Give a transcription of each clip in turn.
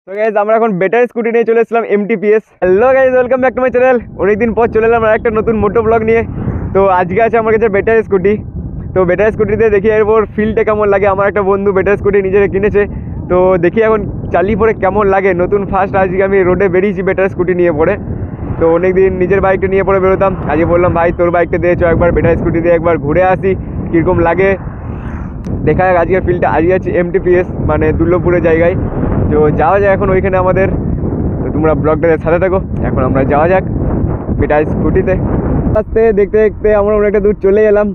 তো গাইজ আমরা এখন বেটার স্কুটি নিয়ে চলে এসেছিলাম MTPS। Hello guys, welcome back to my channel. অনেকদিন পর চলে এলাম একটা নতুন মোটো ব্লগ নিয়ে। তো আজকে আছে আমার কাছে বেটার স্কুটি। তো বেটার স্কুটিতে দেখি এরপর ফিলটা কেমন লাগে। আমার একটা বন্ধু বেটার স্কুটি নিজেকে কিনেছে, তো দেখি এখন চালিয়ে পরে কেমন লাগে। নতুন ফার্স্ট আজকে আমি রোডে বেরিয়েছি বেটার স্কুটি নিয়ে পরে। তো অনেকদিন নিজের বাইকটা নিয়ে পরে বেরোতাম, আজকে বললাম ভাই তোর বাইকটা দিয়ে চো একবার বেটার স্কুটি দিয়ে একবার ঘুরে আসি, কীরকম লাগে দেখা যাক। আজকের ফিল্ডটা আজকে আছে MTPS মানে দুর্লভপুরের জায়গায়। তো যাওয়া যায় এখন ওইখানে আমাদের। তো তোমরা ব্লগটার সাথে থাকো, এখন আমরা যাওয়া যাক বেটার স্কুটিতে। আস্তে দেখতে দেখতে আমরা অনেকটা দূর চলে এলাম,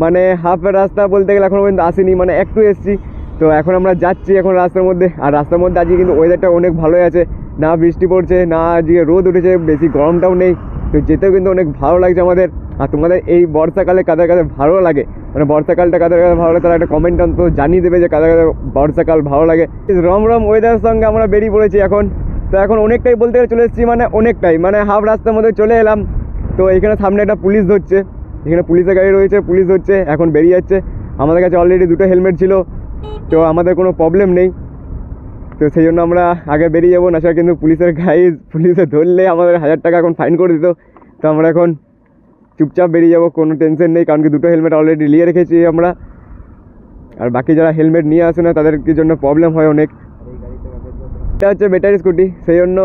মানে হাফ রাস্তা বলতে গেলে এখনও পর্যন্ত আসিনি, মানে একটু এসছি। তো এখন আমরা যাচ্ছি এখন রাস্তার মধ্যে। আর রাস্তার মধ্যে আজকে কিন্তু ওয়েদারটা অনেক ভালোই আছে, না বৃষ্টি পড়ছে না আজকে রোদ উঠেছে, বেশি গরমটাও নেই। তো যেতেও কিন্তু অনেক ভালো লাগছে আমাদের। আর তোমাদের এই বর্ষাকালে কাদের কাছে ভালো লাগে, মানে বর্ষাকালটা কাদের কাছে ভালো লাগে তারা একটা কমেন্ট অন্তত জানিয়ে দেবে যে কাদের কাছে বর্ষাকাল ভালো লাগে। রম রম ওয়েদারের সঙ্গে আমরা বেরিয়ে পড়েছি এখন। তো এখন অনেকটাই বলতে গেলে চলে এসেছি, মানে অনেকটাই, মানে হাফ রাস্তার মধ্যে চলে এলাম। তো এখানে সামনে একটা পুলিশ ধরছে, এখানে পুলিশের গাড়ি রয়েছে, পুলিশ ধরছে, এখন বেরিয়ে যাচ্ছে। আমাদের কাছে অলরেডি দুটো হেলমেট ছিল, তো আমাদের কোনো প্রবলেম নেই। তো সেই জন্য আমরা আগে বেরিয়ে যাবো, না সেটা কিন্তু পুলিশের গাড়ি পুলিশে ধরলে আমাদের 1000 টাকা এখন ফাইন করে দিত। তো আমরা এখন চুপচাপ বেরিয়ে যাবো, কোনো টেনশন নেই, কারণ কি দুটো হেলমেট অলরেডি নিয়ে রেখেছি আমরা। আর বাকি যারা হেলমেট নিয়ে আসে না তাদের কি জন্য প্রবলেম হয় অনেক। এটা হচ্ছে ব্যাটারি স্কুটি, সেই জন্য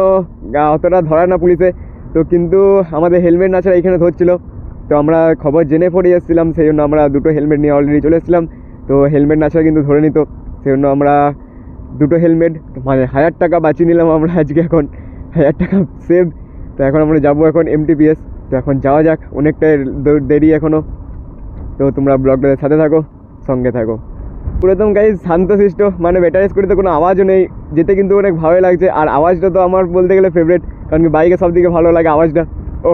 অতটা ধরা না পুলিশে। তো কিন্তু আমাদের হেলমেট না ছাড়া এখানে ধরছিল, তো আমরা খবর জেনে পড়ে এসেছিলাম, সেই জন্য আমরা দুটো হেলমেট নিয়ে অলরেডি চলে এসেছিলাম। তো হেলমেট না ছাড়া কিন্তু ধরে নিত, সেই জন্য আমরা দুটো হেলমেট মানে 1000 টাকা বাঁচিয়ে নিলাম আমরা আজকে। এখন 1000 টাকা সেভ। তো এখন আমরা যাবো এখন MTPS। তো এখন যাওয়া যাক, অনেকটাই দেরি এখনও। তো তোমরা ব্লগটার সাথে থাকো, সঙ্গে থাকো। পুরোদম গাইজ শান্তশিষ্ট, মানে ব্যাটারি স্কুটিতে কোনো আওয়াজও নেই, যেতে কিন্তু অনেক ভালোই লাগছে। আর আওয়াজটা তো আমার বলতে গেলে ফেভারিট, কারণ কি বাইকে সব থেকে ভালো লাগে আওয়াজটা। ও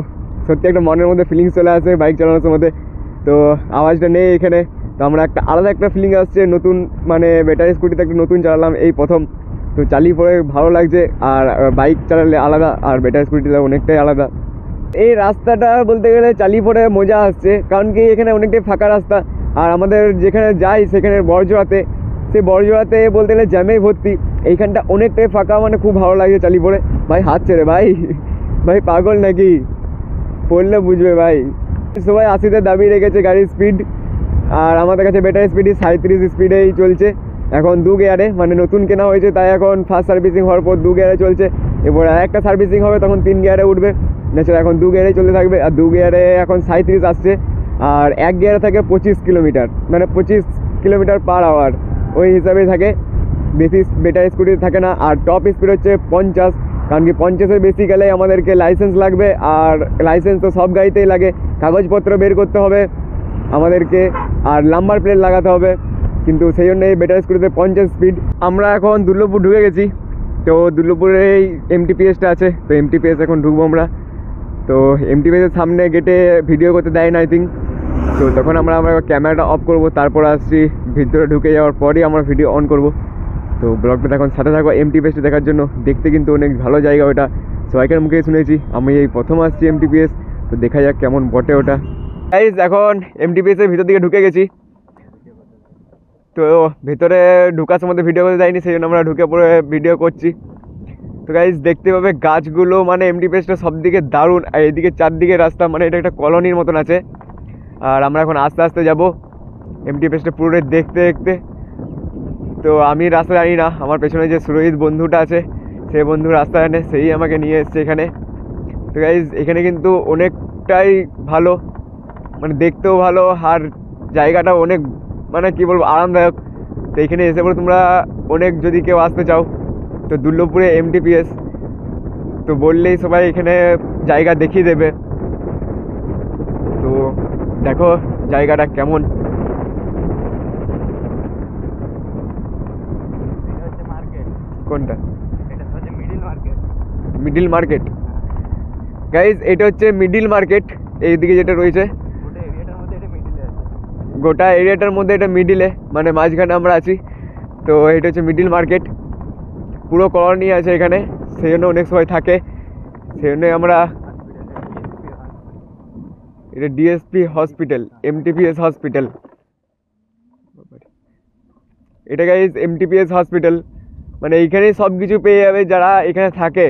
সত্যি একটা মনের মধ্যে ফিলিংস চলে আসে বাইক চালানোর সময়। তো আওয়াজটা নেই এখানে, তো আমরা একটা আলাদা একটা ফিলিং আসছে নতুন, মানে ব্যাটারি স্কুটিতে একটা নতুন চালালাম এই প্রথম। তো চালিয়ে পরে ভালো লাগছে। আর বাইক চালালে আলাদা, আর ব্যাটারি স্কুটিতে অনেকটাই আলাদা। এই রাস্তাটা বলতে গেলে চালিয়ে পরে মজা আসছে, কারণ কি এখানে অনেকটাই ফাঁকা রাস্তা। আর আমাদের যেখানে যাই সেখানে বড়জোড়াতে, সেই বড়জোড়াতে বলতে গেলে জ্যামেই ভর্তি। এইখানটা অনেকটাই ফাঁকা, মানে খুব ভালো লাগছে চালিয়ে পরে। ভাই হাত ছেড়ে ভাই, ভাই পাগল নাকি, পড়লে বুঝবে ভাই। সবাই 80তে দাবি রেখেছে গাড়ির স্পিড, আর আমাদের কাছে ব্যাটারি স্পিডই 37 স্পিডেই চলছে এখন 2 গিয়ারে, মানে নতুন কেনা হয়েছে তাই এখন ফার্স্ট সার্ভিসিং হওয়ার পর 2 গিয়ারে চলছে। এবার আরেকটা সার্ভিসিং হবে তখন 3 গিয়ারে উঠবে, নেচার এখন 2 গিয়ারেই চলতে থাকবে। আর 2 গিয়ারে এখন 37 আসছে, আর 1 গিয়ারে থাকে 25 কিলোমিটার, মানে 25 কিলোমিটার পার আওয়ার, ওই হিসাবেই থাকে, বেশি ব্যাটারি স্কুটি থাকে না। আর টপ স্পিড হচ্ছে 50, কারণ কি 50-এর বেশি গেলে আমাদেরকে লাইসেন্স লাগবে, আর লাইসেন্স তো সব গাড়িতেই লাগে, কাগজপত্র বের করতে হবে আমাদেরকে, আর নাম্বার প্লেট লাগাতে হবে। কিন্তু সেই জন্য এই ব্যাটারি স্কুটিতে 50 স্পিড। আমরা এখন দুর্লভপুর ঢুকে গেছি, তো দুর্লভপুরেই MTPSটা আছে। তো MTPS এখন ঢুকবো আমরা। তো MTPSের সামনে গেটে ভিডিও করতে দেয় না আই থিঙ্ক, তো তখন আমরা ক্যামেরাটা অফ করব, তারপর আসছি ভিতরে ঢুকে যাওয়ার পরই আমরা ভিডিও অন করব। তো ব্লগটা এখন সাথে থাকো MTPSটা দেখার জন্য। দেখতে কিন্তু অনেক ভালো জায়গা ওটা, সবাইকার মুখে শুনেছি, আমি এই প্রথম আসছি MTPS। তো দেখা যাক কেমন বটে ওটা। গাইজ এখন MTPSের ভিতর দিকে ঢুকে গেছি। তো ভেতরে ঢুকার সময় ভিডিও করতে যাইনি, সেই জন্য আমরা ঢুকে পড়ে ভিডিও করছি। তো গাইজ দেখতে পাবে গাছগুলো, মানে MTPSটা সব দিকে দারুণ। আর এদিকে চারদিকে রাস্তা, মানে এটা একটা কলোনির মতন আছে। আর আমরা এখন আস্তে আস্তে যাবো MTPSটা পুরোটাই দেখতে দেখতে। তো আমি রাস্তা জানি না, আমার পেছনে যে সুরজিৎ বন্ধুটা আছে সেই বন্ধু রাস্তা জানে, সেই আমাকে নিয়ে এসছে এখানে। তো গাইজ এখানে কিন্তু অনেকটাই ভালো, মানে দেখতেও ভালো, আর জায়গাটা অনেক, মানে কি বলবো, আরামদায়ক। তো এখানে এসে পরে তোমরা অনেক, যদি কেউ আসতে চাও তো দুর্লভপুরে MTPS তো বললেই সবাই এখানে জায়গা দেখিয়ে দেবে। তো দেখো জায়গাটা কেমন। কোনটা? মিডিল মার্কেট গাইজ, এটা হচ্ছে মিডিল মার্কেট। এইদিকে যেটা রয়েছে গোটা এরিয়াটার মধ্যে এটা মিডিলে, মানে মাঝখানে আমরা আছি। তো এটা হচ্ছে মিডিল মার্কেট, পুরো কলোনি আছে এখানে, সেই জন্য অনেক সময় থাকে, সেই জন্যই আমরা। এটা DSP হসপিটাল, MTPS হসপিটাল, এটা গাইজ MTPS হসপিটাল। মানে এইখানেই সব কিছু পেয়ে যাবে যারা এখানে থাকে,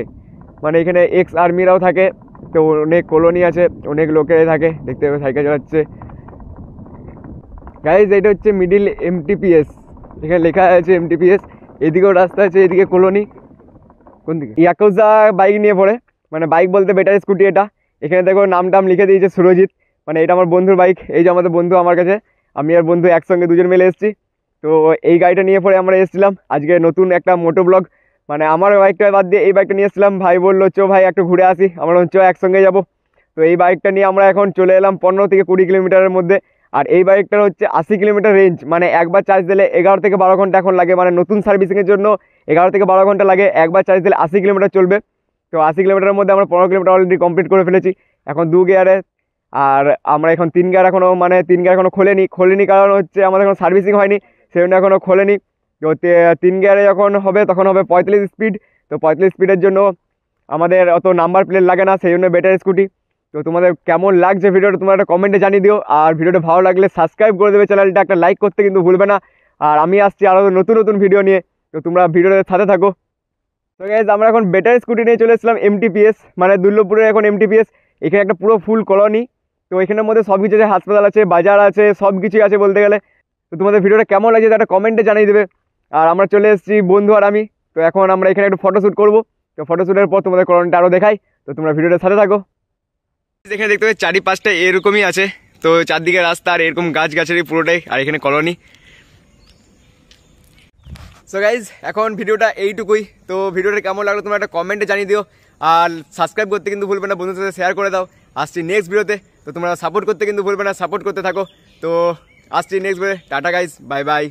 মানে এখানে এক্স আর্মিরাও থাকে। তো অনেক কলোনি আছে, অনেক লোকেরাই থাকে, দেখতে পাবে সাইকেল চালাচ্ছে। গাইজ এটা হচ্ছে মিডিল এমটিপিএস, এখানে লেখা আছে এমটিপিএস। এদিকেও রাস্তা আছে, এদিকে কলোনি। কোন দিকে? ইয়াকুজা বাইক নিয়ে পড়ে, মানে বাইক বলতে বেটার স্কুটি এটা। এখানে দেখো নাম টাম লিখে দিয়েছে সুরজিৎ, মানে এটা আমার বন্ধুর বাইক। এই যে আমাদের বন্ধু আমার কাছে, আমি আর বন্ধু একসঙ্গে দুজন মিলে এসেছি। তো এই গাড়িটা নিয়ে পরে আমরা এসেছিলাম আজকে নতুন একটা মোটো ব্লগ, মানে আমার বাইকটা বাদ দিয়ে এই বাইকটা নিয়ে এসেছিলাম। ভাই বললো চো ভাই একটু ঘুরে আসি, আমরা চো একসঙ্গে যাবো। তো এই বাইকটা নিয়ে আমরা এখন চলে এলাম 15 থেকে 20 কিলোমিটারের মধ্যে। আর এই বাইকটার হচ্ছে 80 কিলোমিটার রেঞ্জ, মানে একবার চার্জ দিলে 11 থেকে 12 ঘন্টা এখন লাগে, মানে নতুন সার্ভিসিংয়ের জন্য 11 থেকে 12 ঘন্টা লাগে। একবার চার্জ দিলে 80 কিলোমিটার চলবে। তো 80 কিলোমিটারের মধ্যে আমরা 15 কিলোমিটার অলরেডি কমপ্লিট করে ফেলেছি এখন 2 গিয়ারে। আর আমরা এখন 3 গিয়ার এখনও, মানে 3 গিয়ার এখনও খোলেনি কারণ হচ্ছে আমাদের এখন সার্ভিসিং হয়নি, সেই জন্য এখনও খোলেনি। তো 3 গিয়ারে যখন হবে তখন হবে 45 স্পিড। তো 45 স্পিডের জন্য আমাদের অত নাম্বার প্লেট লাগে না, সেই জন্য বেটার স্কুটি। তো তোমাদের কেমন লাগছে ভিডিওটা তোমরা একটা কমেন্টে জানিয়ে দিও। আর ভিডিওটা ভালো লাগলে সাবস্ক্রাইব করে দেবে চ্যানেলটা, একটা লাইক করতে কিন্তু ভুলবে না। আর আমি আসছি আরও নতুন নতুন ভিডিও নিয়ে, তো তোমরা ভিডিওটার সাথে থাকো। তো গাইজ আমরা এখন বেটার স্কুটি নিয়ে চলে এসেছিলাম এমটিপিএস, মানে দুর্লভপুরের এখন এমটিপিএস। এখানে একটা পুরো ফুল কলোনি, তো এখানের মধ্যে সব কিছু আছে, হাসপাতাল আছে, বাজার আছে, সব কিছুই আছে বলতে গেলে। তো তোমাদের ভিডিওটা কেমন লাগছে একটা কমেন্টে জানিয়ে দেবে। আর আমরা চলে এসেছি বন্ধু আর আমি, তো এখন আমরা এখানে একটু ফটোশ্যুট করবো। তো ফটোশ্যুটের পর তোমাদের কলোনিটা আরও দেখাই, তো তোমরা ভিডিওটার সাথে থাকো। এখানে দেখতে পাচ্ছি চারিপাশটা এরকমই আছে, তো চারদিকে রাস্তা আর এরকম গাছগাছালি পুরোটাই, আর এখানে কলোনি। সো গাইজ এখন ভিডিওটা এইটুকুই। তো ভিডিওটা কেমন লাগলো তোমরা একটা কমেন্টে জানিয়ে দিও। আর সাবস্ক্রাইব করতে কিন্তু ভুলবে না, বন্ধুদের সাথে শেয়ার করে দাও। আসছি নেক্সট ভিডিওতে, তো তোমরা সাপোর্ট করতে কিন্তু ভুলবে না, সাপোর্ট করতে থাকো। তো আসছি নেক্সট ভিডিওতে, টাটা গাইজ, বাই বাই।